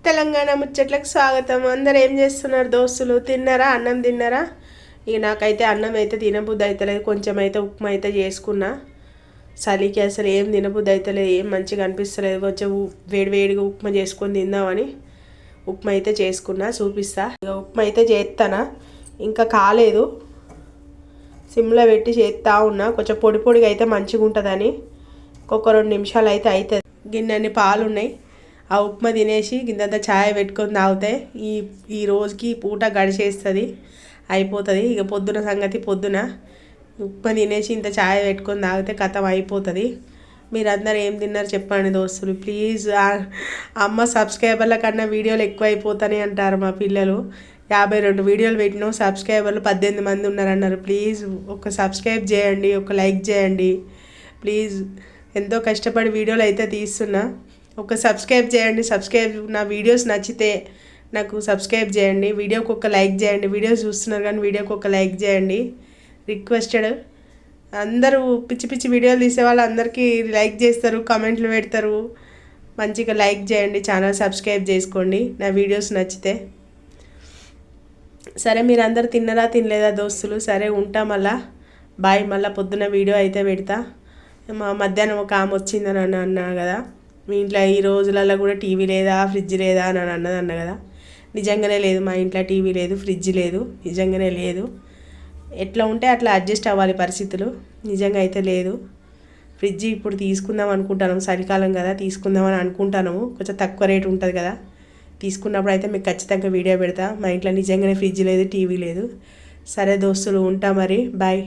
తెలంగాణ ముచ్చట్లకు స్వాగతం. అందరు ఏం చేస్తున్నారు దోస్తులు? తిన్నారా? అన్నం తిన్నారా? ఇక నాకైతే అన్నం అయితే తినబుద్ధి అవుతలేదు. కొంచెం అయితే ఉప్మా అయితే చేసుకున్నా. చలికి అసలు ఏం తినబుద్ధి అవుతలేదు, ఏం మంచిగా అనిపిస్తలేదు. కొంచెం వేడివేడిగా ఉప్మా చేసుకొని తిందామని ఉప్మా అయితే చేసుకున్నా, చూపిస్తా. ఇక ఉప్మా అయితే చేస్తానా, ఇంకా కాలేదు. సిమ్లో పెట్టి చేస్తూ ఉన్నా. కొంచెం పొడి పొడిగా అయితే మంచిగా ఉంటుందని. ఒక్కొక్క 2 నిమిషాలు అయితే అవుతుంది. గిన్నెన్ని పాలు ఉన్నాయి, ఆ ఉప్మా తినేసి గింతంతా ఛాయ్ పెట్టుకొని తాగితే ఈ రోజుకి పూట గడిచేస్తుంది, అయిపోతుంది. ఇక పొద్దున సంగతి పొద్దున ఉప్మా తినేసి ఇంత ఛాయ్ పెట్టుకొని తాగితే కథం అయిపోతుంది. మీరందరూ ఏం తిన్నారు చెప్పండి దోస్తులు ప్లీజ్. అమ్మ సబ్స్క్రైబర్ల కన్నా వీడియోలు ఎక్కువ అయిపోతాయి అంటారు మా పిల్లలు. 52 వీడియోలు పెట్టినాం, సబ్స్క్రైబర్లు 18 మంది ఉన్నారన్నారు. ప్లీజ్ ఒక సబ్స్క్రైబ్ చేయండి, ఒక లైక్ చేయండి ప్లీజ్. ఎంతో కష్టపడి వీడియోలు అయితే తీస్తున్నా, ఒక సబ్స్క్రైబ్ చేయండి. నా వీడియోస్ నచ్చితే నాకు సబ్స్క్రైబ్ చేయండి, వీడియోకి ఒక లైక్ చేయండి. వీడియోస్ చూస్తున్నారు కానీ వీడియోకి ఒక లైక్ చేయండి, రిక్వెస్టెడ్. అందరూ పిచ్చి పిచ్చి వీడియోలు తీసే వాళ్ళు అందరికీ లైక్ చేస్తారు, కామెంట్లు పెడతారు. మంచిగా లైక్ చేయండి, ఛానల్ సబ్స్క్రైబ్ చేసుకోండి నా వీడియోస్ నచ్చితే. సరే మీరు అందరు తిన్నరా తినలేదా దోస్తులు? సరే ఉంటా, మళ్ళా బాయ్. మళ్ళీ పొద్దున్న వీడియో అయితే పెడతా. మధ్యాహ్నం ఒక ఆమె వచ్చిందని అన్నా కదా, మీ ఇంట్లో ఈ రోజులలో కూడా టీవీ లేదా, ఫ్రిడ్జ్ లేదా అని అన్న కదా. నిజంగానే లేదు, మా ఇంట్లో టీవీ లేదు, ఫ్రిడ్జ్ లేదు, నిజంగానే లేదు. ఎట్లా ఉంటే అట్లా అడ్జస్ట్ అవ్వాలి పరిస్థితులు. నిజంగా అయితే లేదు. ఫ్రిడ్జ్ ఇప్పుడు తీసుకుందాం అనుకుంటాను, చలికాలం కదా, తీసుకుందామని అనుకుంటాను. కొంచెం తక్కువ రేటు ఉంటుంది కదా, తీసుకున్నప్పుడు అయితే మీకు ఖచ్చితంగా వీడియో పెడతా. మా ఇంట్లో నిజంగానే ఫ్రిడ్జ్ లేదు, టీవీ లేదు. సరే దోస్తులు ఉంటా మరి, బాయ్.